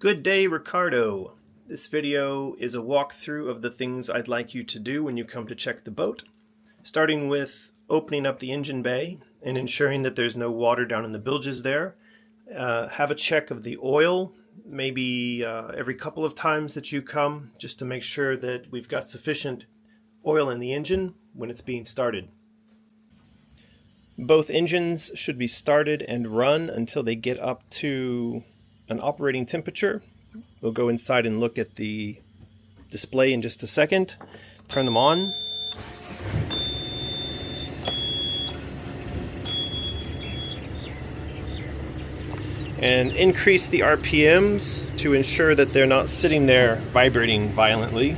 Good day, Riccardo. This video is a walkthrough of the things I'd like you to do when you come to check the boat, starting with opening up the engine bay and ensuring that there's no water down in the bilges there. Have a check of the oil, maybe every couple of times that you come, just to make sure that we've got sufficient oil in the engine when it's being started. Both engines should be started and run until they get up to an operating temperature. We'll go inside and look at the display in just a second. Turn them on. And increase the RPMs to ensure that they're not sitting there vibrating violently.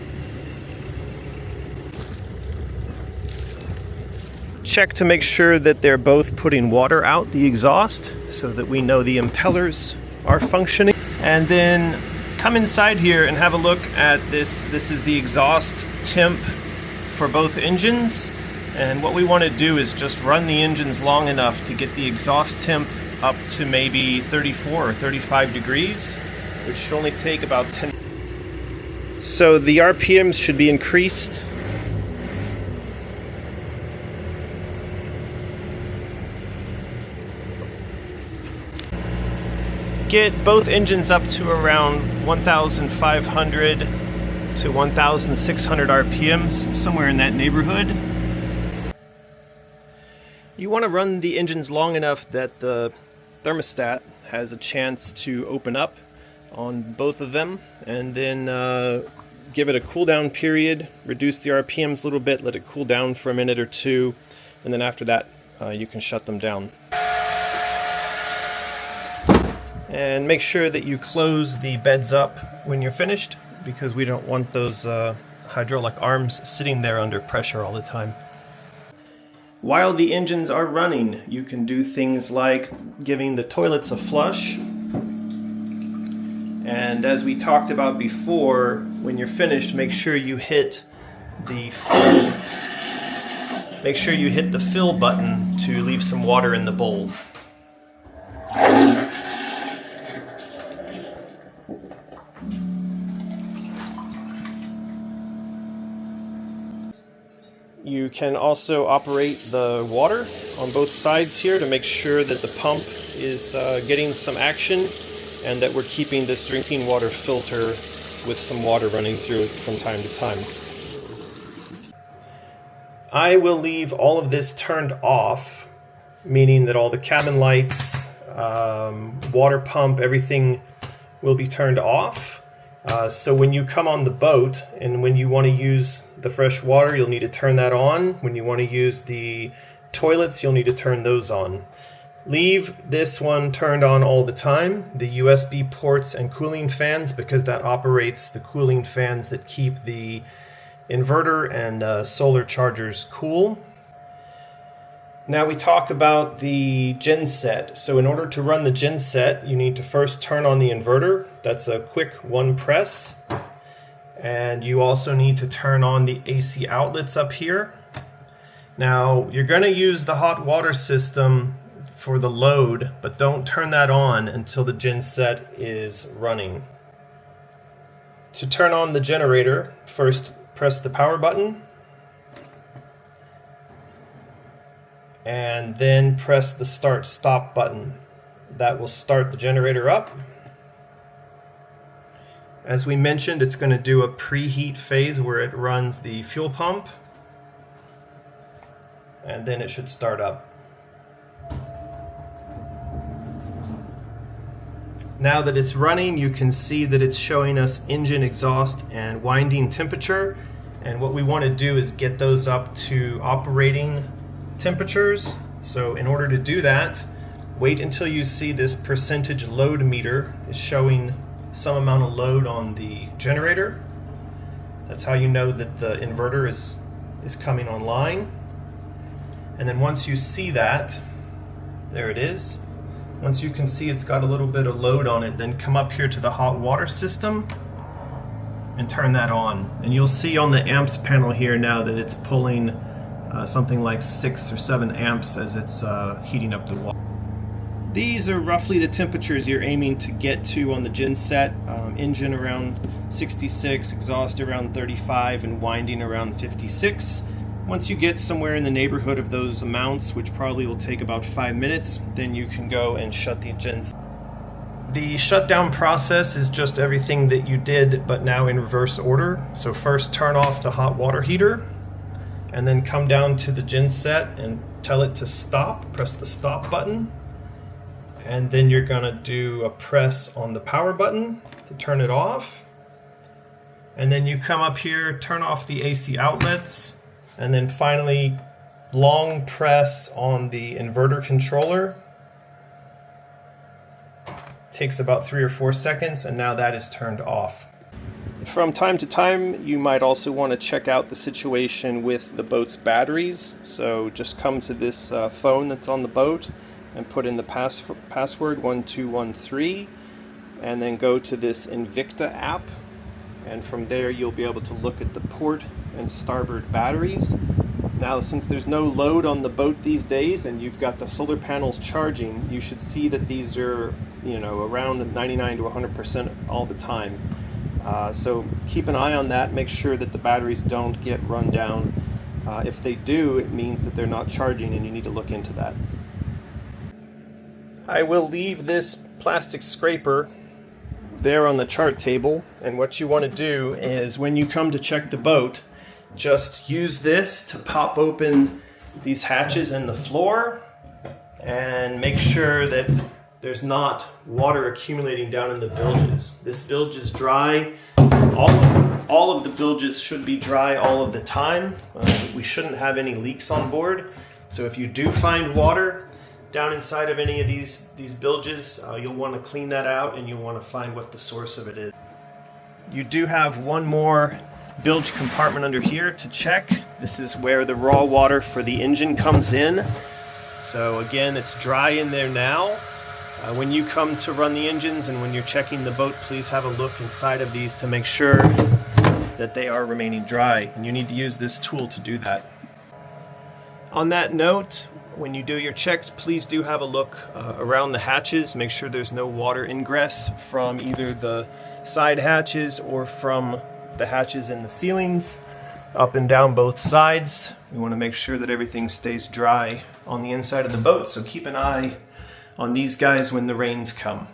Check to make sure that they're both putting water out the exhaust so that we know the impellers are functioning. And then come inside here and have a look at this. This is the exhaust temp for both engines. And what we want to do is just run the engines long enough to get the exhaust temp up to maybe 34 or 35 degrees, which should only take about 10. So the RPMs should be increased. Get both engines up to around 1,500 to 1,600 RPMs, somewhere in that neighborhood. You want to run the engines long enough that the thermostat has a chance to open up on both of them, and then give it a cool down period, reduce the RPMs a little bit, let it cool down for a minute or two, and then after that you can shut them down. And make sure that you close the beds up when you're finished, because we don't want those hydraulic arms sitting there under pressure all the time. While the engines are running, you can do things like giving the toilets a flush. And as we talked about before, when you're finished, make sure you hit the fill. Make sure you hit the fill button to leave some water in the bowl. You can also operate the water on both sides here to make sure that the pump is getting some action and that we're keeping this drinking water filter with some water running through it from time to time. I will leave all of this turned off, meaning that all the cabin lights, water pump, everything will be turned off. So when you come on the boat and when you want to use the fresh water, you'll need to turn that on. When you want to use the toilets, you'll need to turn those on. Leave this one turned on all the time, the USB ports and cooling fans, because that operates the cooling fans that keep the inverter and solar chargers cool. Now we talk about the genset. So in order to run the genset, you need to first turn on the inverter. That's a quick one press. And you also need to turn on the AC outlets up here. Now you're going to use the hot water system for the load, but don't turn that on until the genset is running. To turn on the generator, first press the power button. And then press the start-stop button. That will start the generator up. As we mentioned, it's going to do a preheat phase where it runs the fuel pump, and then it should start up. Now that it's running, you can see that it's showing us engine exhaust and winding temperature, and what we want to do is get those up to operating temperatures. So in order to do that, wait until you see this percentage load meter is showing some amount of load on the generator. That's how you know that the inverter is coming online. And then once you see that, there it is. Once you can see it's got a little bit of load on it, then come up here to the hot water system and turn that on. And you'll see on the amps panel here now that it's pulling something like 6 or 7 amps as it's heating up the water. These are roughly the temperatures you're aiming to get to on the gin set. Engine around 66, exhaust around 35, and winding around 56. Once you get somewhere in the neighborhood of those amounts, which probably will take about 5 minutes, then you can go and shut the engine. The shutdown process is just everything that you did, but now in reverse order. So first turn off the hot water heater, and then come down to the gin set and tell it to stop. Press the stop button, and then you're gonna do a press on the power button to turn it off. And then you come up here, turn off the AC outlets, and then finally long press on the inverter controller. Takes about 3 or 4 seconds, and now that is turned off. From time to time, you might also want to check out the situation with the boat's batteries. So just come to this phone that's on the boat and put in the password 1213, and then go to this Invicta app. And from there, you'll be able to look at the port and starboard batteries. Now, since there's no load on the boat these days and you've got the solar panels charging, you should see that these are, around 99 to 100% all the time. So keep an eye on that. Make sure that the batteries don't get run down. If they do, it means that they're not charging, and you need to look into that. I will leave this plastic scraper there on the chart table, and what you want to do is when you come to check the boat, just use this to pop open these hatches in the floor and make sure that there's not water accumulating down in the bilges. This bilge is dry. All of the bilges should be dry all of the time. We shouldn't have any leaks on board. So if you do find water down inside of any of these bilges, you'll want to clean that out, and you'll want to find what the source of it is. You do have one more bilge compartment under here to check. This is where the raw water for the engine comes in. So again, it's dry in there now. When you come to run the engines and when you're checking the boat, please have a look inside of these to make sure that they are remaining dry, and you need to use this tool to do that. On that note, when you do your checks, please do have a look around the hatches. Make sure there's no water ingress from either the side hatches or from the hatches in the ceilings, up and down both sides. We want to make sure that everything stays dry on the inside of the boat, so keep an eye on these guys when the rains come.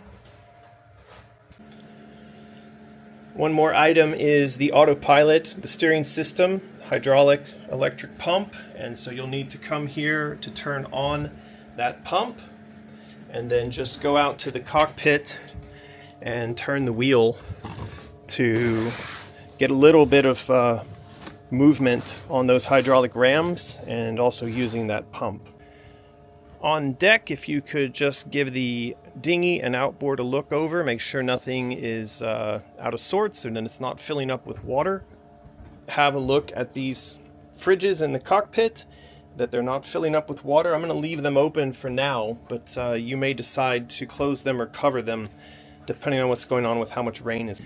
One more item is the Autopilot, the steering system, hydraulic electric pump, and so you'll need to come here to turn on that pump, and then just go out to the cockpit and turn the wheel to get a little bit of movement on those hydraulic rams, and also using that pump. On deck, if you could just give the dinghy and outboard a look over, make sure nothing is out of sorts and then it's not filling up with water. Have a look at these fridges in the cockpit, that they're not filling up with water. I'm going to leave them open for now, but you may decide to close them or cover them depending on what's going on with how much rain is.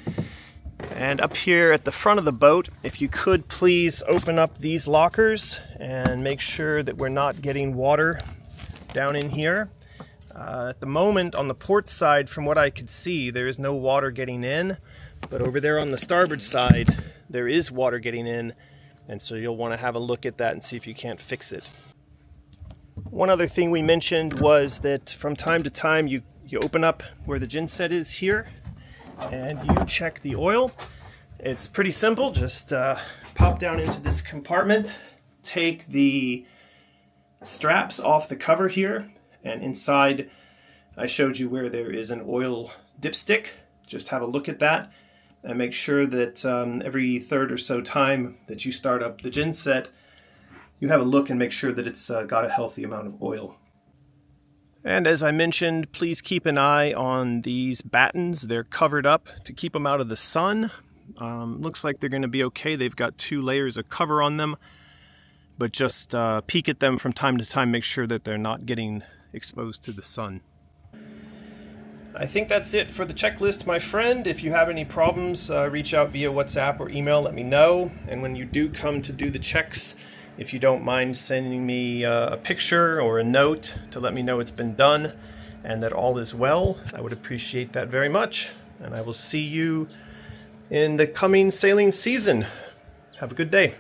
And up here at the front of the boat, if you could please open up these lockers and make sure that we're not getting water down in here. At the moment on the port side, from what I could see, there is no water getting in, but over there on the starboard side there is water getting in, and so you'll want to have a look at that and see if you can't fix it. One other thing we mentioned was that from time to time you open up where the gin set is here and you check the oil. It's pretty simple. Just pop down into this compartment, take the straps off the cover here, and inside I showed you where there is an oil dipstick. Just have a look at that and make sure that every third or so time that you start up the gin set, you have a look and make sure that it's got a healthy amount of oil. And as I mentioned, please keep an eye on these battens. They're covered up to keep them out of the sun. Looks like they're going to be okay. They've got 2 layers of cover on them, but just peek at them from time to time, make sure that they're not getting exposed to the sun. I think that's it for the checklist, my friend. If you have any problems, reach out via WhatsApp or email, let me know. And when you do come to do the checks, if you don't mind sending me a picture or a note to let me know it's been done, and that all is well. I would appreciate that very much, and I will see you in the coming sailing season. Have a good day.